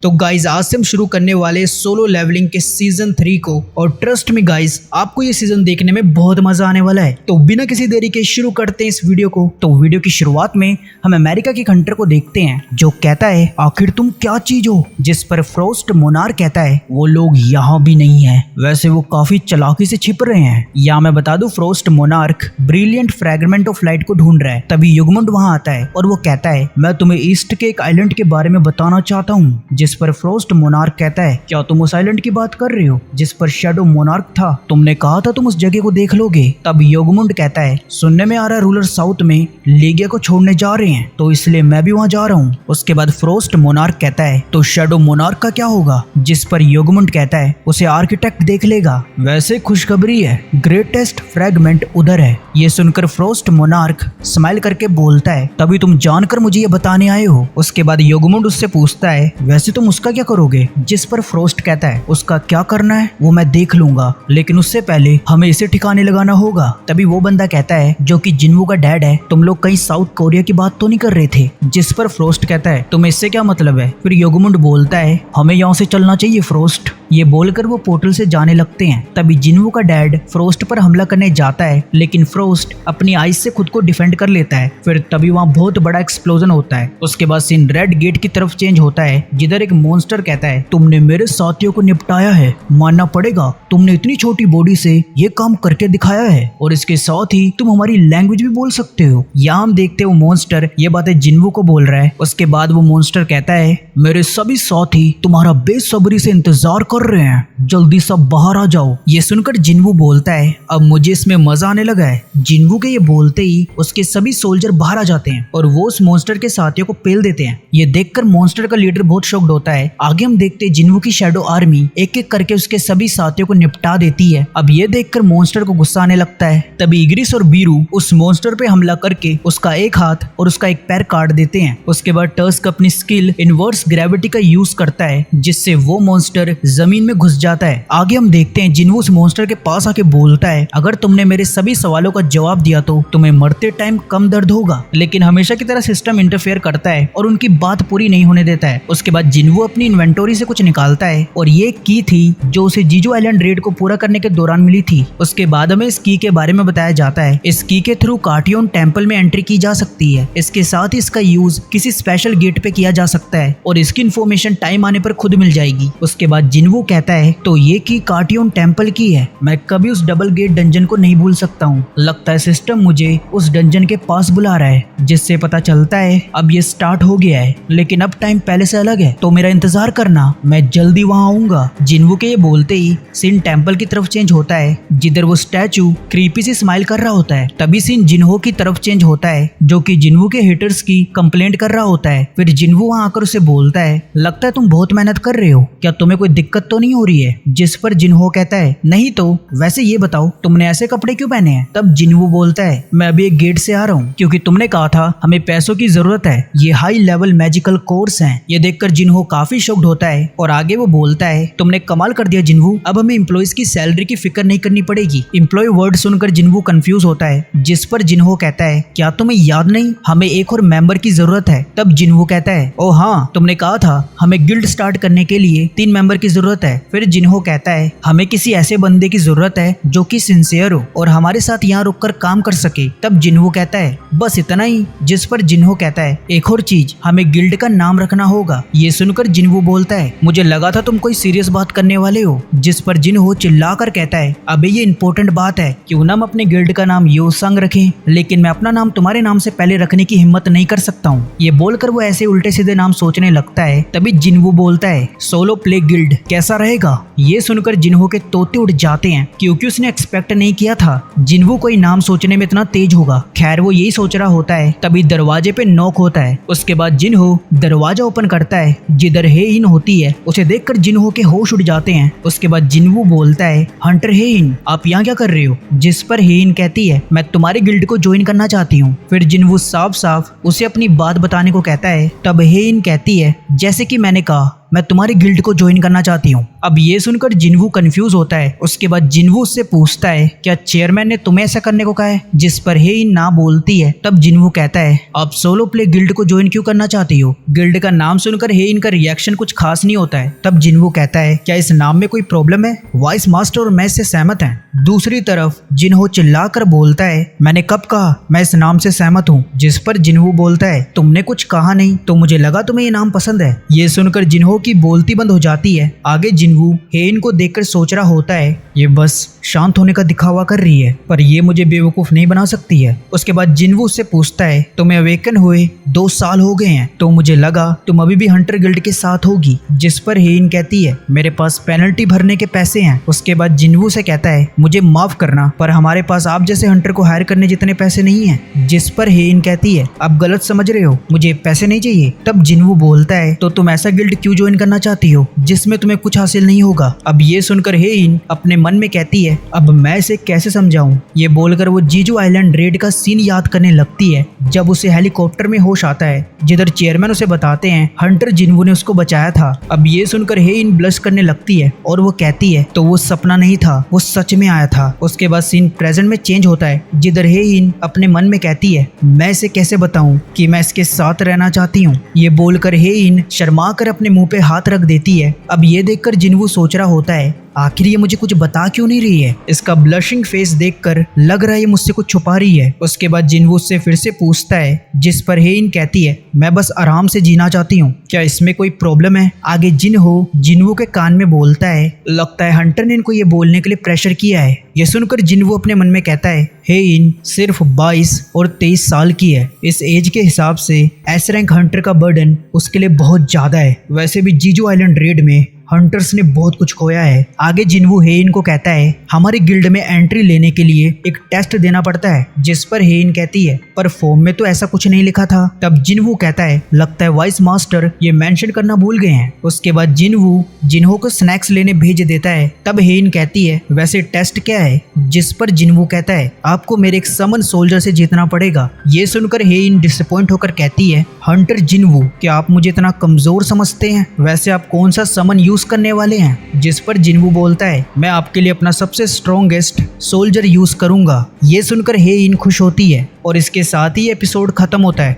तो गाइज आज से हम शुरू करने वाले सोलो लेवलिंग के सीजन 3 को, और ट्रस्ट में गाइज आपको ये सीजन देखने में बहुत मजा आने वाला है। तो बिना किसी देरी के शुरू करते हैं इस वीडियो को। तो वीडियो की शुरुआत में हम अमेरिका के हंटर को देखते हैं जो कहता है आखिर तुम क्या चीज हो, जिस पर फ्रोस्ट मोनार्क कहता है वो लोग यहाँ भी नहीं है, वैसे वो काफी चालाकी से छिप रहे हैं। या मैं बता दूं frost monarch brilliant fragment of light को ढूंढ रहा है। तभी युगमुंड वहां आता है और वो कहता है मैं तुम्हें ईस्ट के एक आइलैंड के बारे में बताना चाहता हूँ, जिस पर फ्रोस्ट मोनार्क कहता है क्या तुम उस आइलैंड की बात कर रहे हो जिस पर शैडो मोनार्क था, तुमने कहा था तुम उस जगह को देख लोगे। तब युगमुंड कहता है सुनने में आ रहा है रूलर साउथ में लीगिया को छोड़ने जा रहे हैं, तो इसलिए मैं भी वहां जा रहा हूँ। उसके बाद फ्रोस्ट मोनार्क कहता है तो शैडो मोनार्क का क्या होगा, जिस पर युगमुंड कहता है उसे आर्किटेक्ट देख लेगा, वैसे खुशखबरी है ग्रेटेस्ट फ्रेगमेंट उधर है। ये सुनकर फ्रोस्ट मोनार्क स्माइल करके बोलता है तभी तुम जानकर मुझे ये बताने आए हो। उसके बाद युगमुंड उससे पूछता है वैसे तुम उसका क्या करोगे, जिस पर फ्रोस्ट कहता है उसका क्या करना है वो मैं देख लूंगा, लेकिन उससे पहले हमें इसे ठिकाने लगाना होगा। तभी वो बंदा कहता है जो कि जिन्वू का डैड है तुम लोग कहीं साउथ कोरिया की बात तो नहीं कर रहे थे, जिस पर फ्रोस्ट कहता है तुम्हें इससे क्या मतलब है। फिर युगमुंड बोलता है हमें यहाँ से चलना चाहिए फ्रोस्ट। ये बोलकर वो पोर्टल से जाने लगते हैं। तभी जिन्वू का डैड फ्रोस्ट पर हमला करने जाता है, लेकिन फ्रोस्ट अपनी आइस से खुद को डिफेंड कर लेता है। फिर तभी वहाँ बहुत बड़ा एक्सप्लोजन होता है। उसके बाद सीन रेड गेट की तरफ चेंज होता है, जिधर एक मॉन्स्टर कहता है तुमने मेरे साथियों को निपटाया है, मानना पड़ेगा तुमने इतनी छोटी बॉडी से ये काम करके दिखाया है, और इसके साथ ही तुम हमारी लैंग्वेज भी बोल सकते हो। यहाँ हम देखते हो मॉन्स्टर ये बातें जिन्वू को बोल रहा है। उसके बाद वो मॉन्स्टर कहता है मेरे सभी साथी तुम्हारा बेसब्री से इंतजार कर रहे हैं, जल्दी सब बाहर आ जाओ। ये सुनकर जिन्वू बोलता है अब मुझे इसमें मजा आने लगा है। जिन्वू के ये बोलते ही उसके सभी सोल्जर बाहर आ जाते हैं और वो उस मॉन्स्टर के साथियों को पेल देते हैं। ये देखकर मॉन्स्टर का लीडर बहुत शॉक्ड होता है। आगे हम देखते हैं जिन्वू की शैडो आर्मी एक एक करके उसके सभी साथियों को निपटा देती है। अब ये देखकर मॉन्स्टर को गुस्सा आने लगता है। तभी इग्रिस और बीरू उस मॉन्स्टर पे हमला करके उसका एक हाथ और उसका एक पैर काट देते हैं। उसके बाद टर्स्क अपनी स्किल इनवर्स ग्रेविटी का यूज करता है, जिससे वो मॉन्स्टर जमीन में घुस जाता है। आगे हम देखते हैं जिन्वू उस मॉन्स्टर के पास आके बोलता है अगर तुमने मेरे सभी सवालों का जवाब दिया तो तुम्हें मरते टाइम कम दर्द होगा, लेकिन हमेशा की तरह सिस्टम इंटरफेयर करता है और उनकी बात पूरी नहीं होने देता है। उसके बाद जिन्वू अपनी इन्वेंटरी से कुछ निकालता है और ये की थी जो उसे जीजू आइलैंड रेड को पूरा करने के दौरान मिली थी। उसके बाद हमें इस की के बारे में बताया जाता है इस की के थ्रू कार्टियोन टेम्पल में एंट्री की जा सकती है। इसके साथ ही इसका यूज किसी स्पेशल गेट पे किया जा सकता है और इसकी इन्फॉर्मेशन टाइम आने पर खुद मिल जाएगी। उसके बाद जिन्वू कहता है तो ये की कार्टियोन टेम्पल की है, मैं कभी उस डबल गेट डंजन को नहीं भूल सकता हूँ। लगता है सिस्टम मुझे उस डंजन के पास बुला रहा है, जिससे पता चलता है अब ये स्टार्ट हो गया है, लेकिन अब टाइम पहले से अलग है, तो मेरा इंतजार करना, मैं जल्दी वहाँ आऊंगा। जिन्वू के ये बोलते ही सीन टेम्पल की तरफ चेंज होता है, जिधर वो स्टैचू क्रीपी से स्माइल कर रहा होता है। तभी सीन जिन्हो की तरफ चेंज होता है, जो कि जिन्वू के हेटर्स की कंप्लेंट कर रहा होता है। फिर जिन्वू वहाँ आकर उसे बोलता है लगता है तुम बहुत मेहनत कर रहे हो, क्या तुम्हें कोई दिक्कत तो नहीं हो रही है, जिस पर जिन्हो कहता है नहीं तो वैसे ये बताओ तुमने ऐसे कपड़े क्यों पहने हैं। तब जिन्वू बोलता है मैं अभी एक गेट से आ रहा हूँ, क्योंकि तुमने कहा था हमें पैसों की जरूरत है, ये हाई लेवल मैजिकल कोर्स हैं। ये देखकर जिन्हो काफी शॉक्ड होता है और आगे वो बोलता है तुमने कमाल कर दिया जिन्वू, अब हमें एम्प्लॉइज की सैलरी की फिक्र नहीं करनी पड़ेगी। एम्प्लॉय वर्ड सुनकर जिन्वू कंफ्यूज होता है, जिस पर जिन्हो कहता है क्या तुम्हें याद नहीं हमें एक और मेंबर की जरूरत है। तब जिन्वू कहता है ओ हाँ तुमने कहा था हमें गिल्ड स्टार्ट करने के लिए 3 मेंबर की जरूरत है। फिर जिन्हो कहता है हमें किसी ऐसे बंदे की जरूरत है जो कि सिंसियर हो और हमारे साथ यहाँ रुककर काम कर सके। तब जिन्हो कहता है बस इतना ही, जिस पर जिन्हो कहता है एक और चीज हमें गिल्ड का नाम रखना होगा। ये सुनकर जिन्हो बोलता है मुझे लगा था तुम कोई सीरियस बात करने वाले हो, जिस पर जिन्हो चिल्लाकर कहता है अबे ये इंपॉर्टेंट बात है, क्यों ना हम अपने गिल्ड का नाम योसंग रखें, लेकिन मैं अपना नाम तुम्हारे नाम से पहले रखने की हिम्मत नहीं कर सकता हूँ। ये बोलकर वो ऐसे उल्टे सीधे नाम सोचने लगता है। तभी जिन्हो बोलता है सोलो प्ले गिल्ड कैसा रहेगा। ये सुनकर जिन्हो के तोते उड़ जाते हैं, क्योंकि उसने एक्सपेक्ट नहीं किया था जिन्हो कोई नाम सोचने में इतना तेज होगा। खैर वो यही सोच रहा होता है, तभी दरवाजे पे नॉक होता है। उसके बाद जिन्हो दरवाजा ओपन करता है, जिधर हेइन होती है। उसे देखकर जिन्हो के होश उड़ जाते हैं। उसके बाद जिन्हो बोलता है हंटर हेइन आप यहाँ क्या कर रहे हो, जिस पर हेइन कहती है मैं तुम्हारे गिल्ड को ज्वाइन करना चाहती हूँ। फिर जिन्हो साफ साफ उसे अपनी बात बताने को कहता है। तब हेइन कहती है जैसे कि मैंने कहा मैं तुम्हारी गिल्ड को ज्वाइन करना चाहती हूँ, अब ये सुनकर जिन्वू कंफ्यूज होता है। उसके बाद जिन्वू उससे पूछता है क्या चेयरमैन ने तुम्हें ऐसा करने को कहा है, जिस पर हेइन ना बोलती है। तब जिन्वू कहता है आप सोलो प्ले गिल्ड को ज्वाइन क्यों करना चाहती हो। गिल्ड का नाम सुनकर हेइन का रिएक्शन कुछ खास नहीं होता है। तब जिन्वू कहता है क्या इस नाम में कोई प्रॉब्लम है। वाइस मास्टर और मैं इससे सहमत हैं। दूसरी तरफ जिन्हो चिल्लाकर बोलता है मैंने कब कहा मैं इस नाम से सहमत हूँ। जिस पर जिन्हो बोलता है तुमने कुछ कहा नहीं तो मुझे लगा तुम्हें ये नाम पसंद है। ये सुनकर जिन्हो की बोलती बंद हो जाती है। आगे जिन्हो हेइन को देखकर सोच रहा होता है ये बस शांत होने का दिखावा कर रही है, पर ये मुझे बेवकूफ नहीं बना सकती है। उसके बाद जिन्हो उससे पूछता है तुम्हें अवेकन हुए 2 साल हो गए हैं तो मुझे लगा तुम अभी भी हंटर गिल्ड के साथ होगी। जिस पर हेइन कहती है मेरे पास पेनल्टी भरने के पैसे हैं। उसके बाद जिन्हो से कहता है मुझे माफ करना पर हमारे पास आप जैसे हंटर को हायर करने जितने पैसे नहीं हैं। जिस पर हेइन कहती है आप गलत समझ रहे हो, मुझे पैसे नहीं चाहिए। तब जिन्हो बोलता है तो तुम ऐसा गिल्ड क्यों ज्वाइन करना चाहती हो जिसमें तुम्हें कुछ हासिल नहीं होगा। अब ये सुनकर हेइन अपने मन में कहती है अब मैं इसे कैसे समझाऊं। ये बोलकर वो जीजू आइलैंड रेड का सीन याद करने लगती है जब उसे हेलीकॉप्टर में होश आता है, जिधर चेयरमैन उसे बताते हैं हंटर जिन्हो ने उसको बचाया था। अब ये सुनकर हेइन ब्लश करने लगती है और वो कहती है तो वो सपना नहीं था, वो सच में आया था। उसके बाद सीन प्रेजेंट में चेंज होता है, जिधर हेइन अपने मन में कहती है मैं इसे कैसे बताऊं कि मैं इसके साथ रहना चाहती हूँ। ये बोलकर हेइन शर्मा कर अपने मुंह पे हाथ रख देती है। अब ये देखकर जिन्हो सोच रहा होता है आखिर ये मुझे कुछ बता क्यों नहीं रही है। इसका ब्लशिंग फेस देखकर लग रहा है ये मुझसे कुछ छुपा रही है। उसके बाद जिन्हो उससे फिर से पूछता है, जिस पर हेइन कहती है मैं बस आराम से जीना चाहती हूँ, क्या इसमें कोई प्रॉब्लम है। आगे जिन्हो के कान में बोलता है लगता है हंटर ने इनको ये बोलने के लिए प्रेशर किया है। ये सुनकर जिन्हो अपने मन में कहता है हेइन सिर्फ 22 और 23 साल की है, इस एज के हिसाब से एस रैंक हंटर का बर्डन उसके लिए बहुत ज्यादा है। वैसे भी जीजू आइलैंड रेड में हंटर्स ने बहुत कुछ खोया है। आगे जिन्हो हेइन को कहता है हमारी गिल्ड में एंट्री लेने के लिए एक टेस्ट देना पड़ता है। जिस पर हेइन कहती है पर फॉर्म में तो ऐसा कुछ नहीं लिखा था। तब जिन्हो कहता है लगता है वाइस मास्टर ये मेंशन करना भूल गए हैं। उसके बाद जिन्हो को स्नैक्स लेने भेज देता है। तब हेइन कहती है वैसे टेस्ट क्या है। जिस पर जिन्हो कहता है आपको मेरे एक समन सोल्जर से जीतना पड़ेगा। ये सुनकर हेइन डिसअपॉइंट होकर कहती है हंटर जिन्हो क्या आप मुझे इतना कमजोर समझते हैं, वैसे आप कौन सा समन यूज करने वाले हैं। जिस पर जिन्हो बोलता है मैं आपके लिए अपना सबसे स्ट्रॉन्गेस्ट सोल्जर यूज करूंगा। ये सुनकर हेइन खुश होती है और इसके साथ ही एपिसोड खत्म होता है।